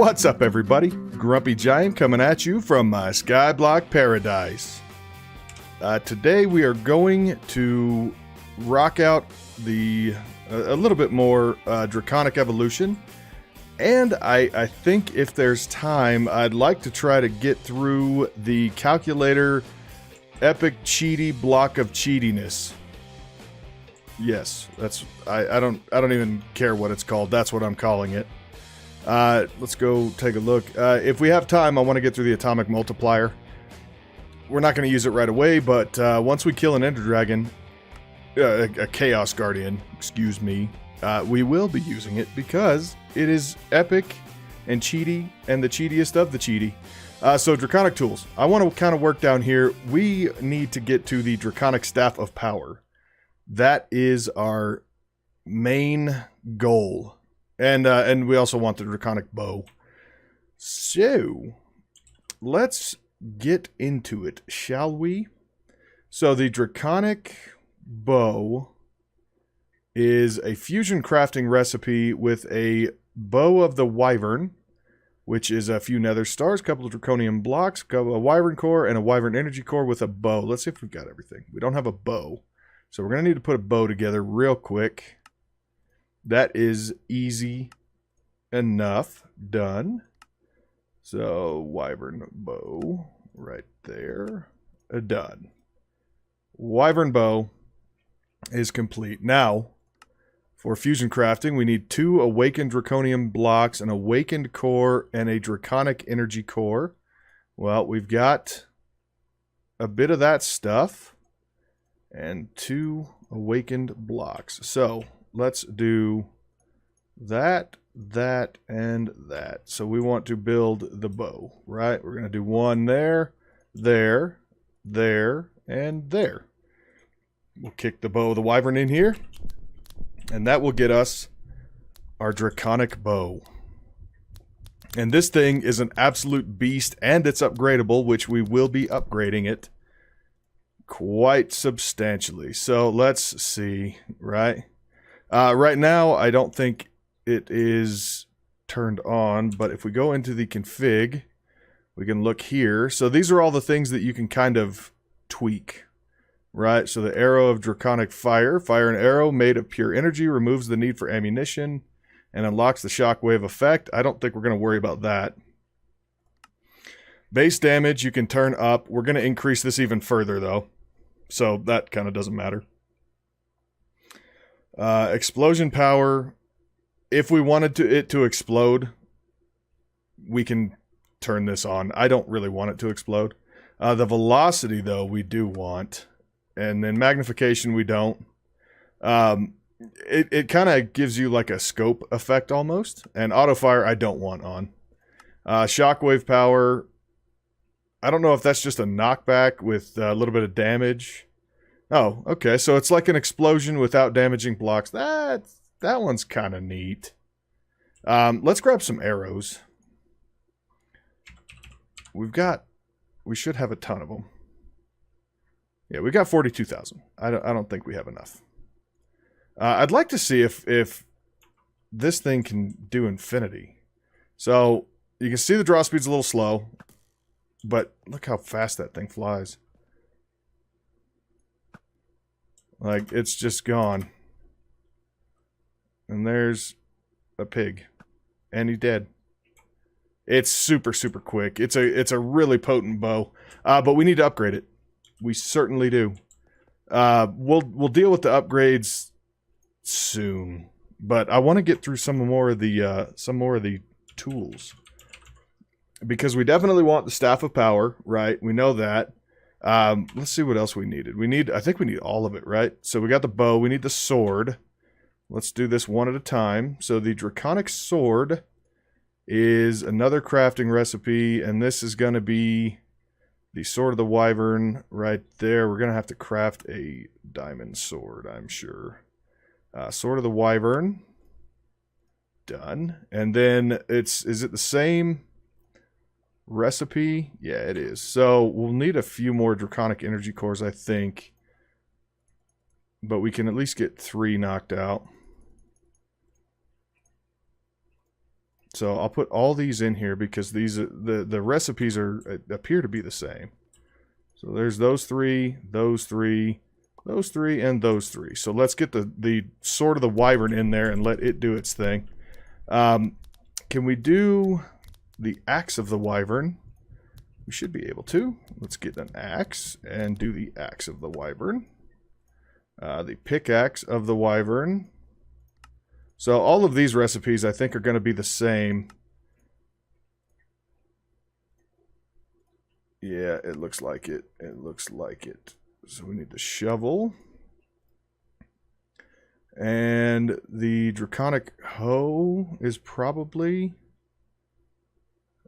What's up, everybody? Grumpy Giant coming at you from my Skyblock paradise. Today we are going to rock out a little bit more Draconic Evolution, and I think if there's time, I'd like to try to get through the Calculator Epic Cheaty Block of Cheatiness. Yes, that's I don't even care what it's called. That's what I'm calling it. Let's go take a look. If we have time, I want to get through the Atomic Multiplier. We're not going to use it right away, but once we kill an Ender Dragon, a Chaos Guardian, excuse me, we will be using it because it is epic and cheaty and the cheatiest of the cheaty. So Draconic tools. I want to kind of work down here. We need to get to the Draconic Staff of Power. That is our main goal. And we also want the Draconic Bow. So, let's get into it, shall we? So, the Draconic Bow is a fusion crafting recipe with a Bow of the Wyvern, which is a few nether stars, a couple of draconium blocks, a wyvern core, and a wyvern energy core with a bow. Let's see if we've got everything. We don't have a bow. So we're going to need to put a bow together real quick. That is easy enough. Done. So, wyvern bow right there. Done. Wyvern bow is complete. Now, for fusion crafting, we need 2 awakened draconium blocks, an awakened core, and a draconic energy core. Well, we've got a bit of that stuff. And 2 awakened blocks. So, let's do that, and that. So, we want to build the bow, right? We're going to do 1 there, there, and there. We'll kick the bow of the wyvern in here. And that will get us our draconic bow. And this thing is an absolute beast, and it's upgradable, which we will be upgrading it quite substantially. So let's see, right? Right now, I don't think it is turned on, but if we go into the config, we can look here. So these are all the things that you can kind of tweak, right? So the arrow of draconic fire, fire and arrow made of pure energy, removes the need for ammunition, and unlocks the shockwave effect. I don't think we're going to worry about that. Base damage you can turn up. We're going to increase this even further, though. So that kind of doesn't matter. Explosion power. If we wanted it to explode, we can turn this on. I don't really want it to explode. The velocity, though, we do want. And then magnification, we don't. It kind of gives you like a scope effect almost. And auto fire, I don't want on. Shockwave power. I don't know if that's just a knockback with a little bit of damage. Oh, okay. So it's like an explosion without damaging blocks. That one's kind of neat. Let's grab some arrows. We should have a ton of them. Yeah, we got 42,000. I don't think we have enough. I'd like to see if this thing can do infinity. So you can see the draw speed's a little slow. But look how fast that thing flies. Like, it's just gone. And there's a pig. And he's dead. It's super, super quick. It's a really potent bow. But we need to upgrade it. We certainly do. We'll deal with the upgrades soon. But I want to get through some more of the tools. Because we definitely want the Staff of Power, right? We know that. Let's see what else we needed. I think we need all of it, right? So we got the bow. We need the sword. Let's do this one at a time. So the Draconic Sword is another crafting recipe. And this is going to be the Sword of the Wyvern right there. We're going to have to craft a diamond sword, I'm sure. Sword of the Wyvern. Done. And then is it the same recipe? Yeah, it is. So we'll need a few more draconic energy cores, I think, but we can at least get 3 knocked out. So I'll put all these in here because these the recipes appear to be the same. So there's those three, those three, those three, and those three. So let's get the sword of the wyvern in there and let it do its thing. Can we do the axe of the wyvern? We should be able to. Let's get an axe and do the axe of the wyvern. The pickaxe of the wyvern. So all of these recipes I think are going to be the same. Yeah, it looks like it. It looks like it. So we need the shovel. And the draconic hoe is probably...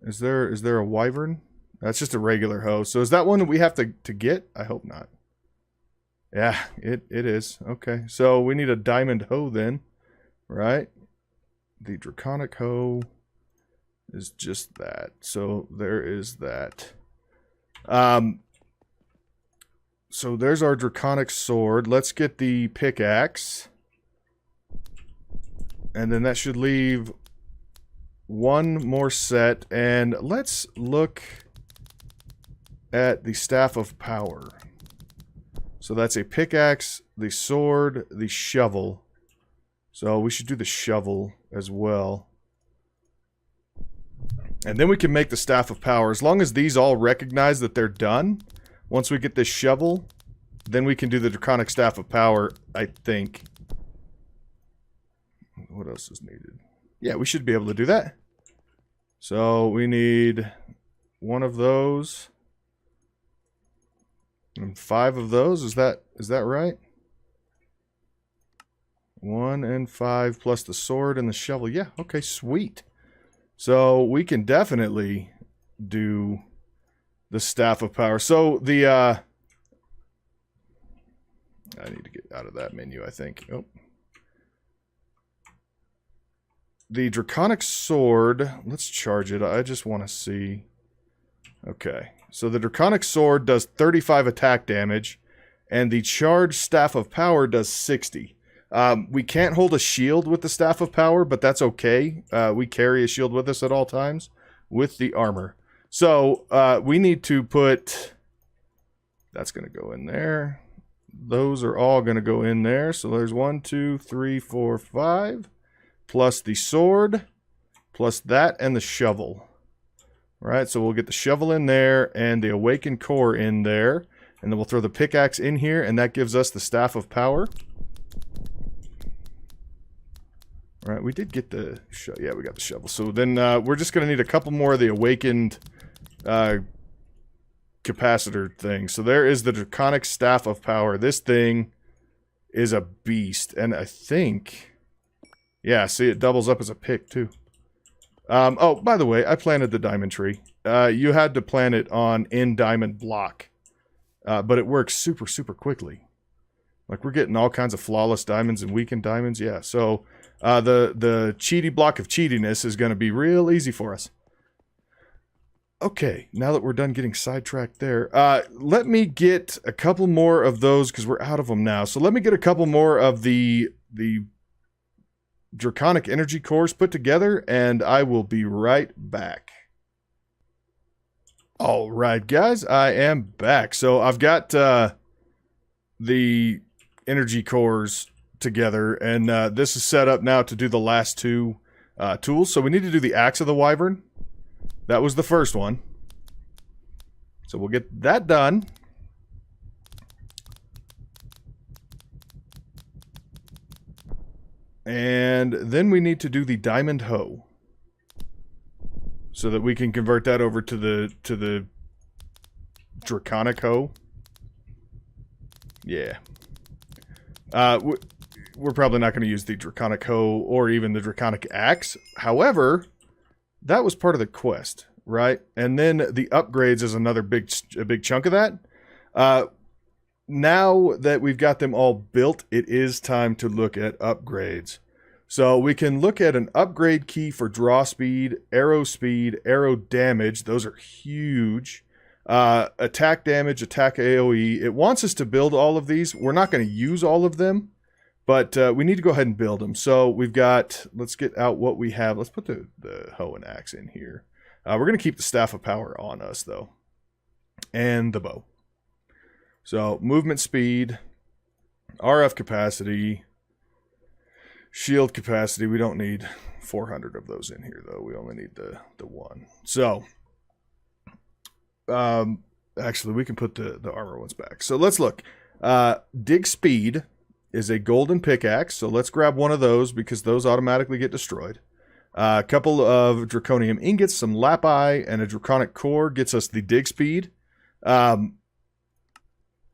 Is there a wyvern? That's just a regular hoe. So is that one that we have to get? I hope not. Yeah, it is. Okay, so we need a diamond hoe then. Right? The draconic hoe is just that. So there is that. So there's our draconic sword. Let's get the pickaxe. And then that should leave one more set. And let's look at the staff of power. So that's a pickaxe, the sword, the shovel. So we should do the shovel as well. And then we can make the staff of power. As long as these all recognize that they're done, once we get this shovel, then we can do the draconic staff of power, I think. What else is needed? Yeah, we should be able to do that. So we need one of those. And 5 of those. Is that right? 1 and 5 plus the sword and the shovel. Yeah, okay, sweet. So we can definitely do the staff of power. So the I need to get out of that menu, I think. Oh. The draconic sword, let's charge it. I just want to see. Okay. So the draconic sword does 35 attack damage and the charged staff of power does 60. We can't hold a shield with the staff of power, but that's okay. We carry a shield with us at all times with the armor. So we need to put... That's going to go in there. Those are all going to go in there. So there's 1, 2, 3, 4, 5. Plus the sword. Plus that and the shovel. All right, so we'll get the shovel in there and the awakened core in there. And then we'll throw the pickaxe in here, and that gives us the staff of power. All right, we did get the... Yeah, we got the shovel. So then we're just going to need a couple more of the awakened capacitor thing. So there is the draconic staff of power. This thing is a beast. And I think... Yeah, see, it doubles up as a pick, too. Oh, by the way, I planted the diamond tree. You had to plant it on in diamond block. But it works super, super quickly. Like, we're getting all kinds of flawless diamonds and weakened diamonds. Yeah, so... the cheaty block of cheatiness is going to be real easy for us. Okay, now that we're done getting sidetracked there, let me get a couple more of those because we're out of them now. So let me get a couple more of the draconic energy cores put together, and I will be right back. All right, guys, I am back. So I've got the energy cores together, and this is set up now to do the last 2 tools. So we need to do the axe of the wyvern. That was the first one. So we'll get that done. And then we need to do the diamond hoe, so that we can convert that over to the draconic hoe. Yeah. We're probably not going to use the draconic hoe or even the draconic axe. However, that was part of the quest, right? And then the upgrades is another big chunk of that. Now that we've got them all built, it is time to look at upgrades. So we can look at an upgrade key for draw speed, arrow damage. Those are huge. Attack damage, attack AoE. It wants us to build all of these. We're not going to use all of them, But we need to go ahead and build them. So we've got, let's get out what we have. Let's put the hoe and axe in here. We're going to keep the Staff of Power on us, though. And the bow. So movement speed, RF capacity, shield capacity. We don't need 400 of those in here, though. We only need the one. So, actually, we can put the armor ones back. So let's look. Dig speed is a golden pickaxe. So let's grab one of those because those automatically get destroyed. A couple of draconium ingots, some lapi, and a draconic core gets us the dig speed.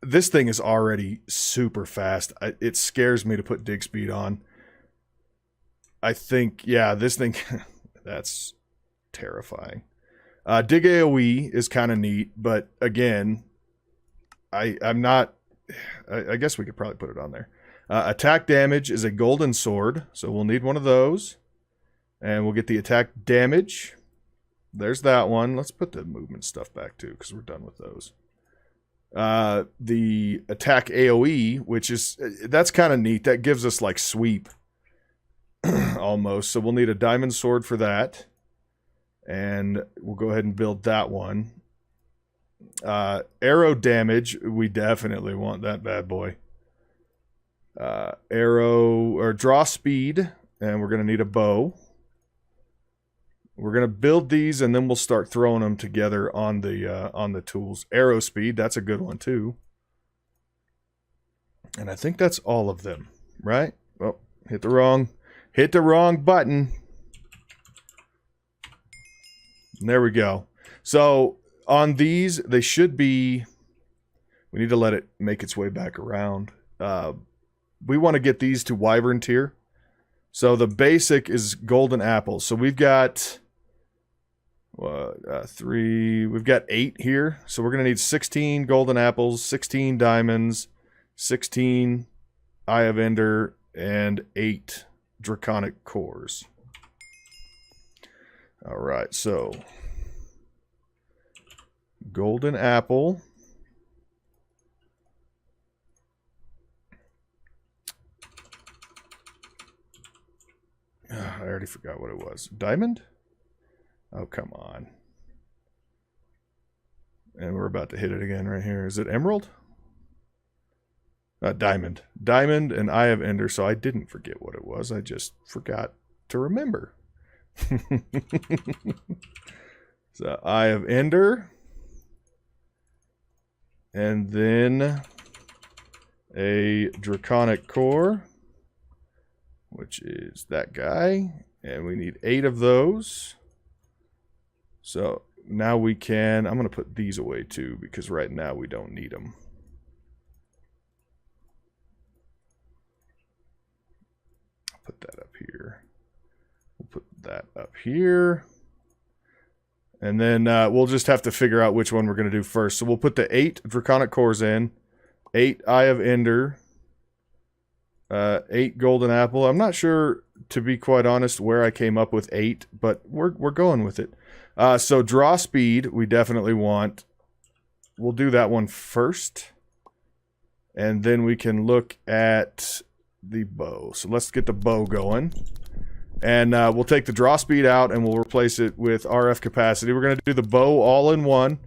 This thing is already super fast. It scares me to put dig speed on. I think, yeah, this thing, that's terrifying. Dig AoE is kind of neat, but again, I'm not, I guess we could probably put it on there. Attack damage is a golden sword, so we'll need one of those. And we'll get the attack damage. There's that one. Let's put the movement stuff back too, because we're done with those. The attack AoE, which is, that's kind of neat. That gives us like sweep almost. So we'll need a diamond sword for that. And we'll go ahead and build that one. Arrow damage, we definitely want that bad boy. Arrow, or draw speed, and we're going to need a bow. We're going to build these, and then we'll start throwing them together on the tools. Arrow speed, that's a good one too. And I think that's all of them, right? Oh, hit the wrong button. And there we go. So on these, they should be, we need to let it make its way back around. We want to get these to wyvern tier. So the basic is golden apples. So we've got 3, we've got 8 here. So we're going to need 16 golden apples, 16 diamonds, 16 Eye of Ender, and 8 draconic cores. All right, so golden apple. I already forgot what it was. Diamond? Oh, come on. And we're about to hit it again right here. Is it emerald? Diamond. Diamond and Eye of Ender, so I didn't forget what it was. I just forgot to remember. So, Eye of Ender. And then a draconic core, which is that guy. And we need 8 of those. So now we can, I'm going to put these away too, because right now we don't need them. Put that up here. We'll put that up here. And then we'll just have to figure out which one we're going to do first. So we'll put the 8 draconic cores in, 8 Eye of Ender, 8 golden apple. I'm not sure, to be quite honest, where I came up with 8, but we're going with it. So draw speed, we definitely want. We'll do that one first. And then we can look at the bow. So let's get the bow going. And we'll take the draw speed out and we'll replace it with RF capacity. We're going to do the bow all in one.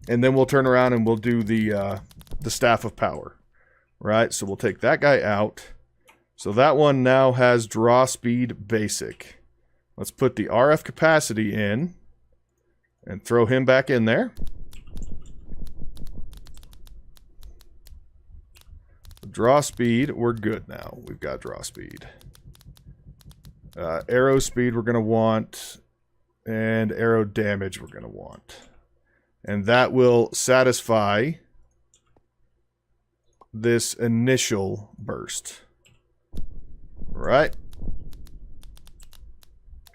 And then we'll turn around and we'll do the Staff of Power. Right? So we'll take that guy out. So that one now has draw speed basic. Let's put the RF capacity in. And throw him back in there. Draw speed, we're good now. We've got draw speed. Arrow speed we're going to want. And arrow damage we're going to want. And that will satisfy this initial burst. Right?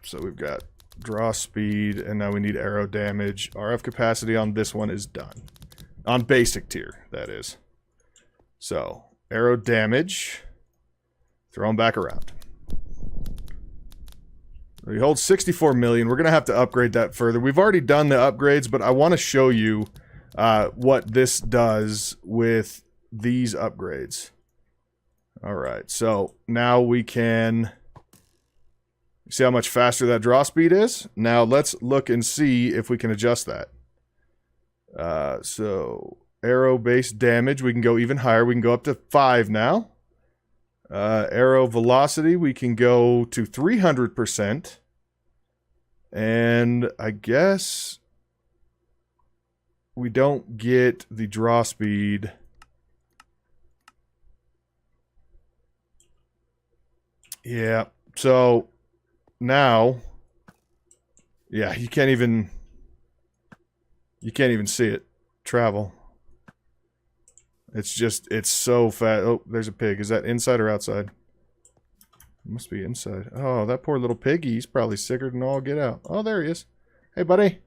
So we've got draw speed, and now we need arrow damage. RF capacity on this one is done. On basic tier, that is. So, arrow damage. Throw them back around. We hold 64 million. We're going to have to upgrade that further. We've already done the upgrades, but I want to show you what this does with these upgrades. All right, so now we can see how much faster that draw speed is. Now let's look and see if we can adjust that. So arrow base damage, we can go even higher. We can go up to 5 now. Arrow velocity, we can go to 300%. And I guess we don't get the draw speed. Yeah, so now, yeah, you can't even see it travel. It's just, it's so fast. Oh, there's a pig. Is that inside or outside? It must be inside. Oh, that poor little piggy. He's probably sicker than all get out. Oh, there he is. Hey, buddy.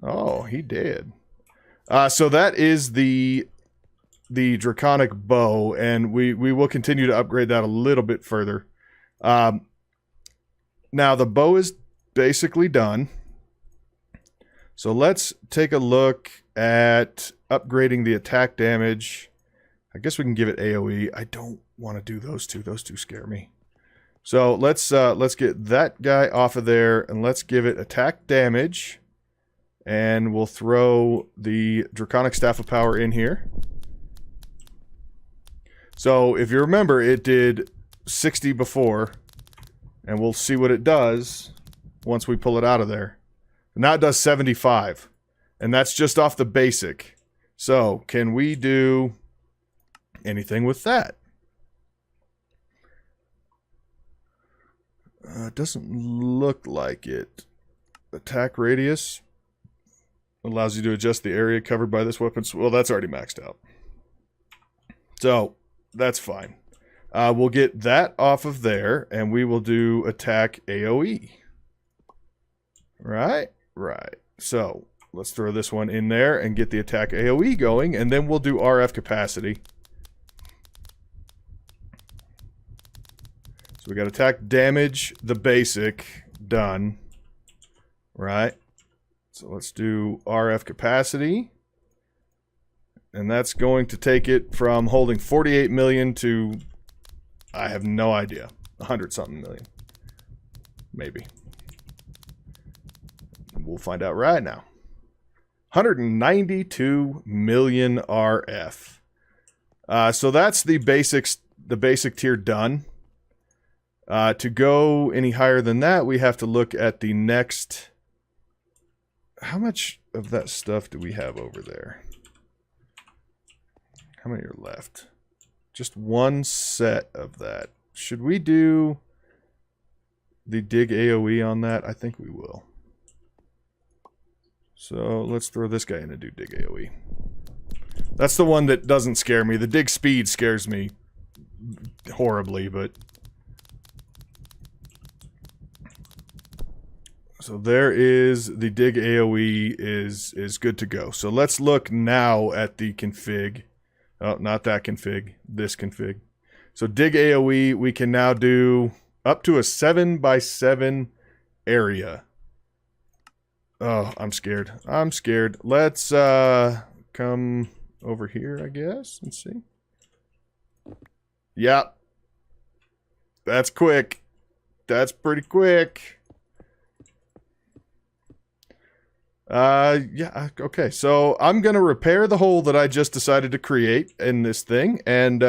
Oh, he did. So that is the Draconic bow, and we will continue to upgrade that a little bit further. Now, the bow is basically done. So let's take a look at upgrading the attack damage. I guess we can give it AoE. I don't want to do those two. Those two scare me. So let's get that guy off of there, and let's give it attack damage. And we'll throw the Draconic Staff of Power in here. So if you remember, it did 60 before, and we'll see what it does once we pull it out of there. Now it does 75, and that's just off the basic. So can we do anything with that? It doesn't look like it. Attack radius allows you to adjust the area covered by this weapon. Well, that's already maxed out. So that's fine. We'll get that off of there, and we will do attack AoE. Right? Right. So let's throw this one in there and get the attack AoE going, and then we'll do RF capacity. So we got attack damage, the basic, done. Right? So let's do RF capacity. And that's going to take it from holding 48 million to, I have no idea, 100-something million. Maybe. We'll find out right now. 192 million RF. So that's the basic tier done. To go any higher than that, we have to look at the next. How much of that stuff do we have over there? How many are left? Just one set of that. Should we do the dig AoE on that? I think we will. So let's throw this guy in and do dig AoE. That's the one that doesn't scare me. The dig speed scares me horribly, but... So there is the dig AoE is good to go. So let's look now at the config. Oh, not that config. This config. So dig AoE, we can now do up to a 7x7 area. Oh, I'm scared. I'm scared. Let's come over here, I guess, and see. Yep. That's quick. That's pretty quick. Yeah, okay. So I'm going to repair the hole that I just decided to create in this thing, and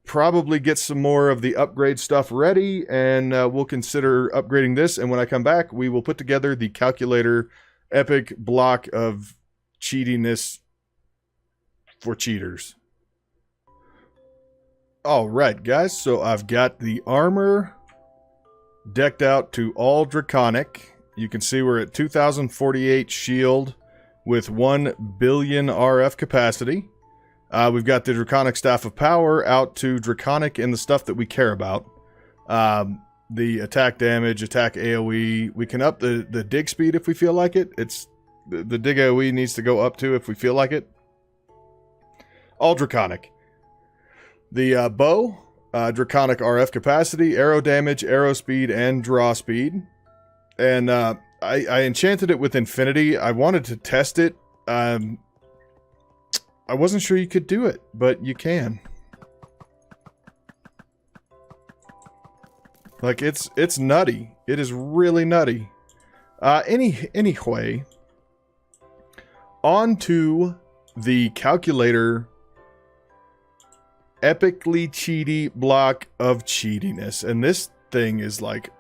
probably get some more of the upgrade stuff ready, and we'll consider upgrading this. And when I come back, we will put together the calculator epic block of cheatiness for cheaters. All right, guys. So I've got the armor decked out to all Draconic. You can see we're at 2048 shield with 1 billion RF capacity. We've got the Draconic Staff of Power out to Draconic and the stuff that we care about. The attack damage, attack AoE. We can up the dig speed if we feel like it. It's the dig AoE needs to go up to if we feel like it. All Draconic. The bow, Draconic RF capacity, arrow damage, arrow speed, and draw speed. And I enchanted it with infinity. I wanted to test it. I wasn't sure you could do it, but you can. Like, it's nutty. It is really nutty. Anyway, on to the calculator epically cheaty block of cheatiness. And this thing is like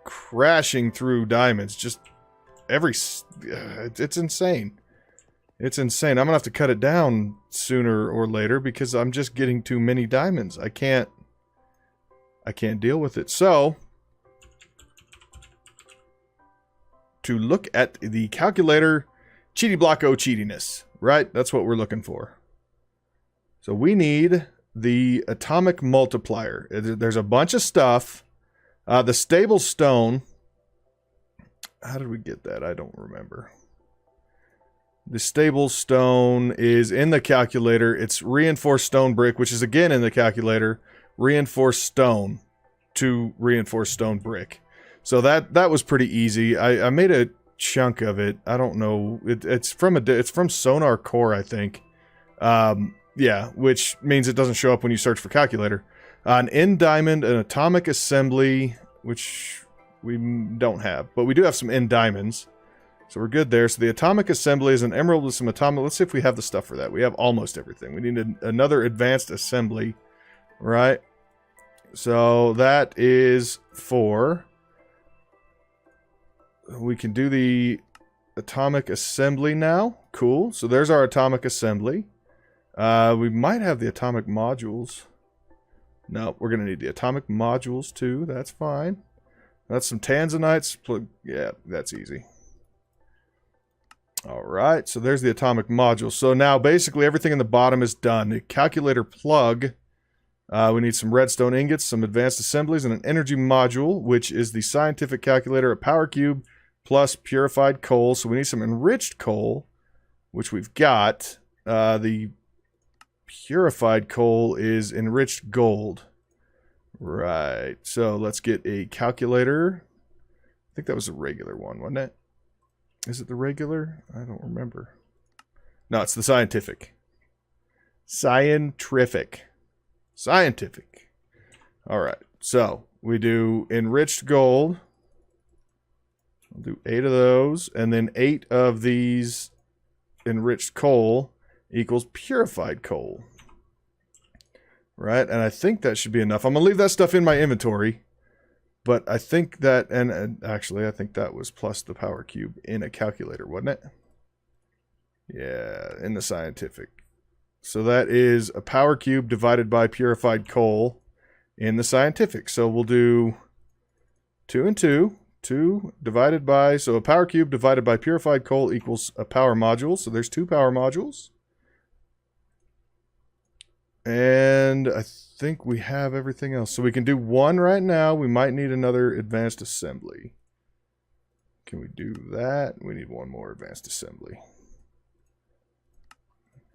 crashing through diamonds. Just it's insane. It's insane. I'm gonna have to cut it down sooner or later because I'm just getting too many diamonds. I can't deal with it. So, to look at the calculator cheaty block o cheatiness, right? That's what we're looking for. So we need the atomic multiplier. There's a bunch of stuff. The stable stone. How did we get that? I don't remember. The stable stone is in the calculator. It's reinforced stone brick, which is again in the calculator. Reinforced stone to reinforced stone brick. So that was pretty easy. I made a chunk of it. I don't know. It's from Sonar Core, I think. Yeah, which means it doesn't show up when you search for calculator. An end diamond, an atomic assembly, which we don't have, but we do have some end diamonds. So we're good there. So the atomic assembly is an emerald with some atomic. Let's see if we have the stuff for that. We have almost everything. We need another advanced assembly, right? So that is 4. We can do the atomic assembly now. Cool. So there's our atomic assembly. We might have the atomic modules. No, we're going to need the atomic modules too. That's fine. That's some tanzanites. Yeah, that's easy. Alright, so there's the atomic module. So now basically everything in the bottom is done. The calculator plug. We need some redstone ingots, some advanced assemblies, and an energy module, which is the scientific calculator, a power cube, plus purified coal. So we need some enriched coal, which we've got. The purified coal is enriched gold. Right, so let's get a calculator. I think that was a regular one, wasn't it? Is it the regular? I don't remember. No, it's the scientific. Scientific. Alright, so we do enriched gold. I'll do 8 of those, and then 8 of these enriched coal equals purified coal. Right, and I think that should be enough. I'm going to leave that stuff in my inventory. But I think that, and actually I think that was plus the power cube in a calculator, wasn't it? Yeah, in the scientific. So that is a power cube divided by purified coal in the scientific. So we'll do 2 and 2. 2 divided by, so a power cube divided by purified coal equals a power module. So there's 2 power modules. And I think we have everything else. So we can do 1 right now. We might need another advanced assembly. Can we do that? We need 1 more advanced assembly.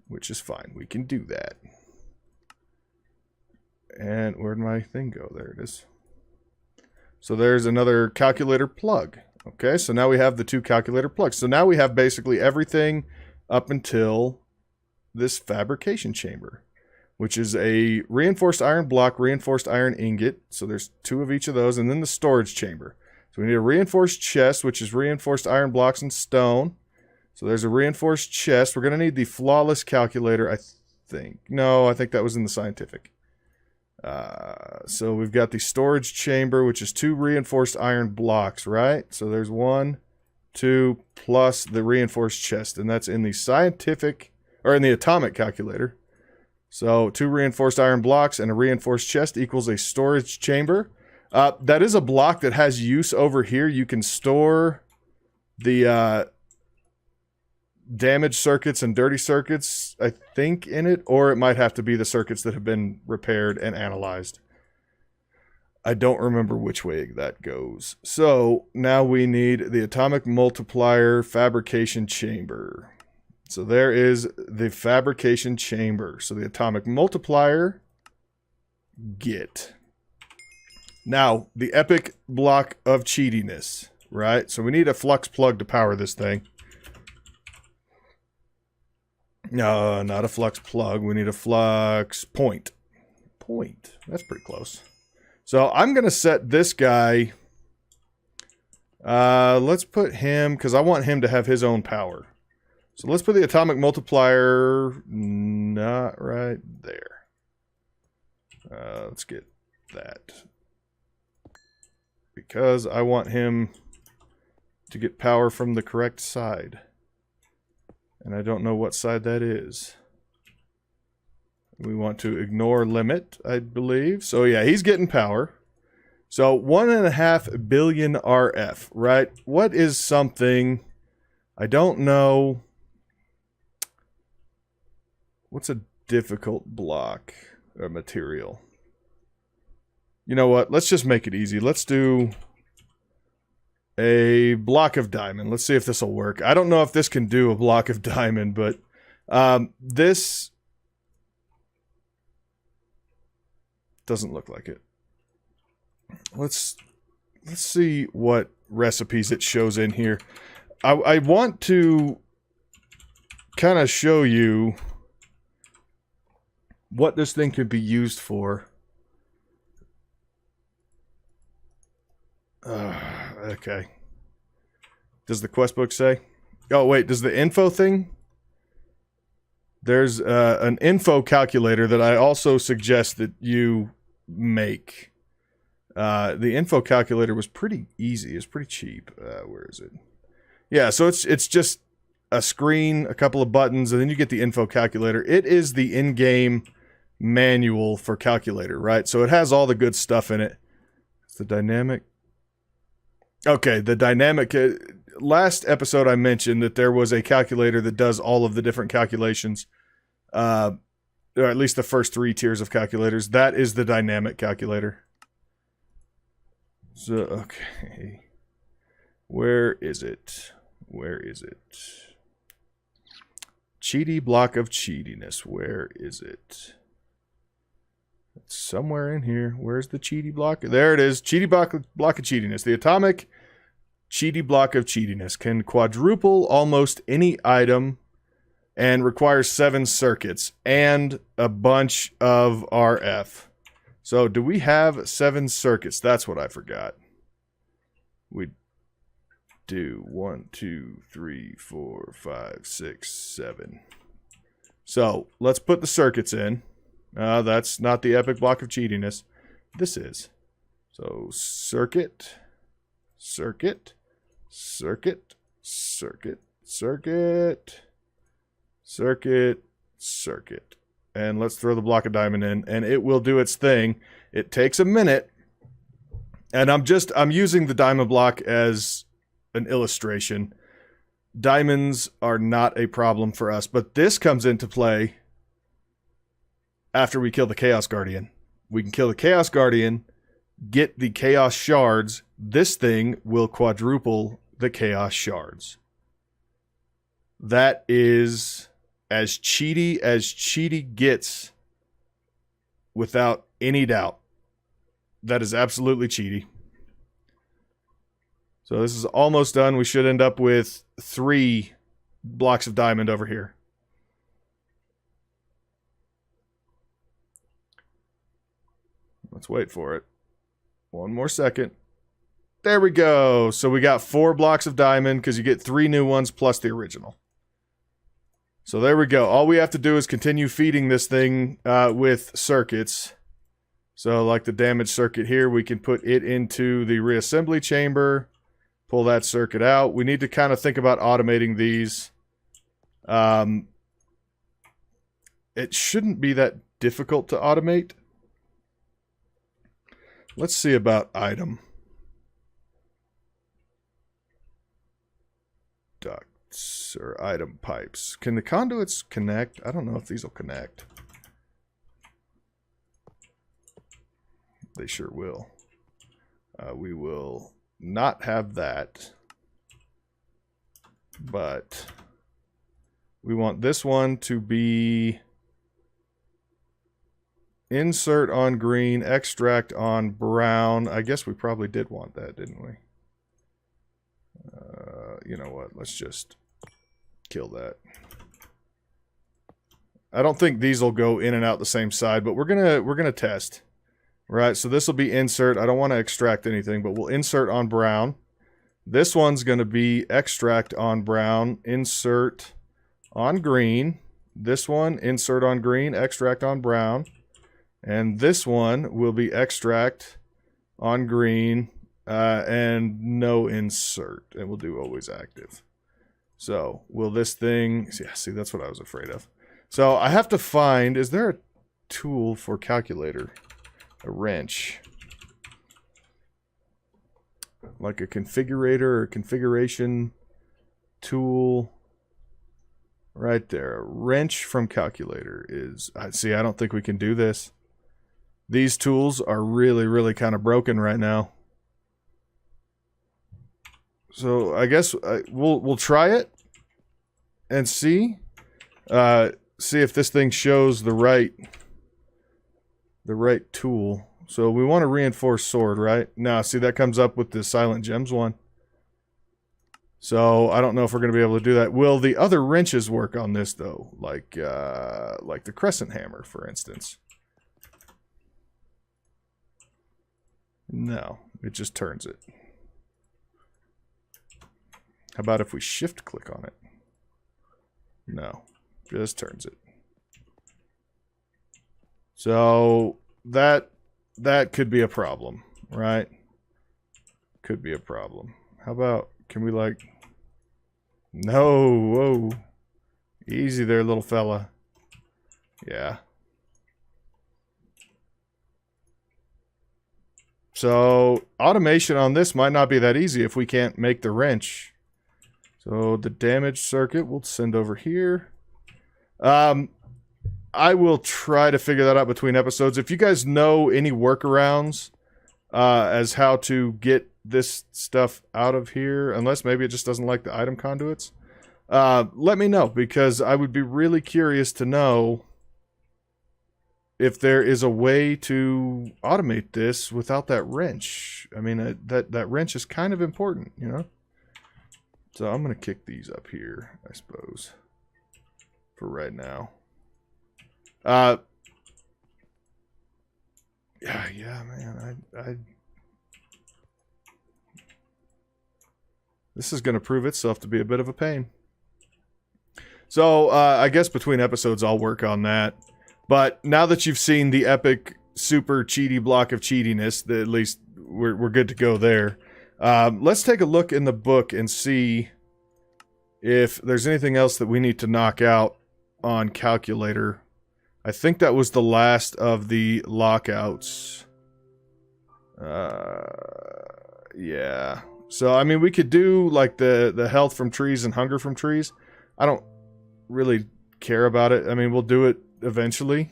Which is fine. We can do that. And where'd my thing go? There it is. So there's another calculator plug. Okay, so now we have the 2 calculator plugs. So now we have basically everything up until this fabrication chamber, which is a reinforced iron block, reinforced iron ingot. So there's 2 of each of those, and then the storage chamber. So we need a reinforced chest, which is reinforced iron blocks and stone. So there's a reinforced chest. We're going to need the flawless calculator, I think. No, I think that was in the scientific. So we've got the storage chamber, which is 2 reinforced iron blocks, right? So there's 1, 2, plus the reinforced chest, and that's in the scientific, or in the atomic calculator. So 2 reinforced iron blocks and a reinforced chest equals a storage chamber. That is a block that has use over here. You can store the damaged circuits and dirty circuits, I think, in it. Or it might have to be the circuits that have been repaired and analyzed. I don't remember which way that goes. So now we need the atomic multiplier fabrication chamber. So there is the fabrication chamber. So the atomic multiplier, get. Now, the epic block of cheatiness, right? So we need a flux plug to power this thing. No, not a flux plug. We need a flux point. Point. That's pretty close. So I'm going to set this guy. Let's put him, because I want him to have his own power. So let's put the atomic multiplier not right there. Let's get that. Because I want him to get power from the correct side. And I don't know what side that is. We want to ignore limit, I believe. So yeah, he's getting power. So 1.5 billion RF, right? What is something... I don't know... What's a difficult block or material? You know what? Let's just make it easy. Let's do a block of diamond. Let's see if this will work. I don't know if this can do a block of diamond, but this doesn't look like it. Let's see what recipes it shows in here. I want to kind of show you what this thing could be used for. Okay. Does the quest book say? Oh, wait. Does the info thing? There's an info calculator that I also suggest that you make. The info calculator was pretty easy. It's pretty cheap. Where is it? Yeah, so it's just a screen, a couple of buttons, and then you get the info calculator. It is the in-game manual for calculator, right? So it has all the good stuff in it. It's the dynamic. Okay, the dynamic. Last episode I mentioned that there was a calculator that does all of the different calculations. Or at least the first 3 tiers of calculators. That is the dynamic calculator. So, okay. Where is it? Where is it? Cheaty block of cheatiness. Where is it? It's somewhere in here. Where's the cheaty block? There it is. Cheaty block of cheatiness. The atomic cheaty block of cheatiness can quadruple almost any item and requires 7 circuits and a bunch of RF. So do we have 7 circuits? That's what I forgot. We do 1, 2, 3, 4, 5, 6, 7. So let's put the circuits in. That's not the epic block of cheatiness. This is. So circuit, circuit, circuit, circuit, circuit, circuit, circuit. And let's throw the block of diamond in, and it will do its thing. It takes a minute. And I'm using the diamond block as an illustration. Diamonds are not a problem for us, but this comes into play after we kill the Chaos Guardian. We can kill the Chaos Guardian, get the Chaos Shards. This thing will quadruple the Chaos Shards. That is as cheaty gets, without any doubt. That is absolutely cheaty. So this is almost done. We should end up with 3 blocks of diamond over here. Let's wait for it. 1 more second. There we go. So we got 4 blocks of diamond because you get 3 new ones plus the original. So there we go. All we have to do is continue feeding this thing with circuits. So like the damaged circuit here, we can put it into the reassembly chamber. Pull that circuit out. We need to kind of think about automating these. It shouldn't be that difficult to automate. Let's see about item. Ducts or item pipes. Can the conduits connect? I don't know if these will connect. They sure will. We will not have that. But we want this one to be insert on green, extract on brown. I guess we probably did want that, didn't we? You know what? Let's just kill that. I don't think these will go in and out the same side, but we're gonna test. Right, so this will be insert. I don't want to extract anything, but we'll insert on brown. This one's going to be extract on brown, insert on green. This one, insert on green, extract on brown. And this one will be extract on green and no insert. And we'll do always active. So, will this thing... Yeah, see, that's what I was afraid of. So, I have to find... Is there a tool for calculator? A wrench. Like a configurator or configuration tool. Right there. A wrench from calculator is... See, I don't think we can do this. These tools are really, really kind of broken right now. So I guess we'll try it and see if this thing shows the right tool. So we want to reinforce sword, right? Now, see, that comes up with the Silent Gems one. So I don't know if we're going to be able to do that. Will the other wrenches work on this though? Like the crescent hammer, for instance. No, it just turns it. How about if we shift click on it? No, just turns it. So that could be a problem, right? Could be a problem. How about, can we like... No, whoa. Easy there, little fella. Yeah. So automation on this might not be that easy if we can't make the wrench. So the damage circuit we'll send over here. I will try to figure that out between episodes. If you guys know any workarounds as how to get this stuff out of here, unless maybe it just doesn't like the item conduits, let me know, because I would be really curious to know if there is a way to automate this without that wrench. I mean, that wrench is kind of important, you know? So I'm going to kick these up here, I suppose, for right now. Yeah, man, this is going to prove itself to be a bit of a pain. So, I guess between episodes I'll work on that. But now that you've seen the epic super cheaty block of cheatiness, at least we're good to go there. Let's take a look in the book and see if there's anything else that we need to knock out on calculator. I think that was the last of the lockouts. Yeah. So, I mean, we could do, like, the health from trees and hunger from trees. I don't really care about it. I mean, we'll do it eventually.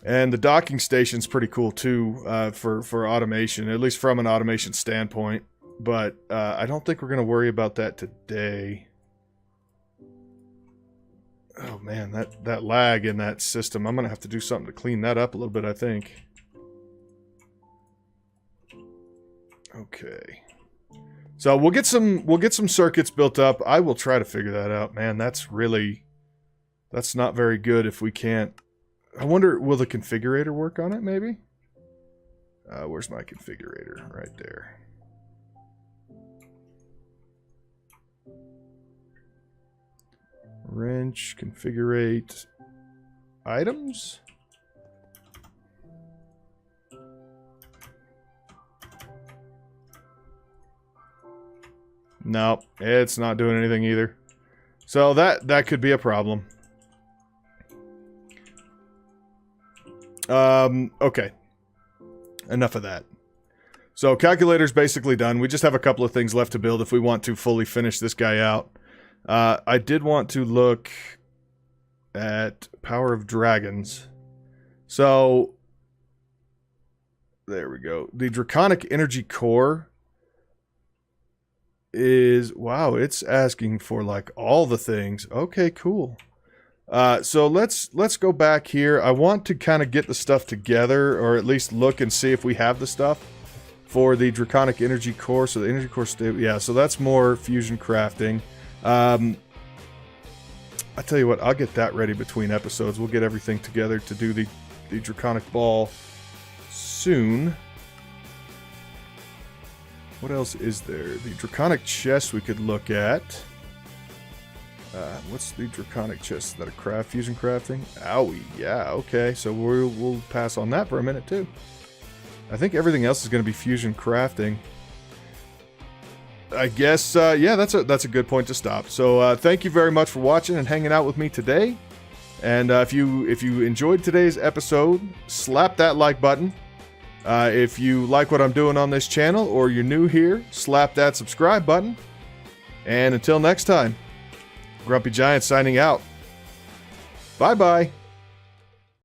And the docking station's pretty cool, too, for automation, at least from an automation standpoint. But I don't think we're going to worry about that today. Oh, man, that lag in that system. I'm going to have to do something to clean that up a little bit, I think. Okay. So we'll get some circuits built up. I will try to figure that out. Man, that's not very good if we can't. I wonder, will the configurator work on it, maybe? Where's my configurator? Right there. Wrench, configurate, items? Nope, it's not doing anything either. So that could be a problem. Okay. Enough of that. So calculator's basically done. We just have a couple of things left to build if we want to fully finish this guy out. I did want to look at Power of Dragons. So there we go. The Draconic Energy Core is, wow, it's asking for like all the things. Okay, cool. So let's go back here. I want to kind of get the stuff together, or at least look and see if we have the stuff for the Draconic Energy Core. So the Energy Core stable, yeah, so that's more fusion crafting. I tell you what, I'll get that ready between episodes. We'll get everything together to do the Draconic Ball soon. What else is there? The Draconic chest we could look at. What's the Draconic chest? Is that a craft? Fusion crafting? Owie, yeah, okay. So we'll pass on that for a minute too. I think everything else is going to be fusion crafting. I guess, yeah, that's a good point to stop. So thank you very much for watching and hanging out with me today. And if you enjoyed today's episode, slap that like button. If you like what I'm doing on this channel or you're new here, slap that subscribe button. And until next time, Grumpy Giant signing out. Bye-bye.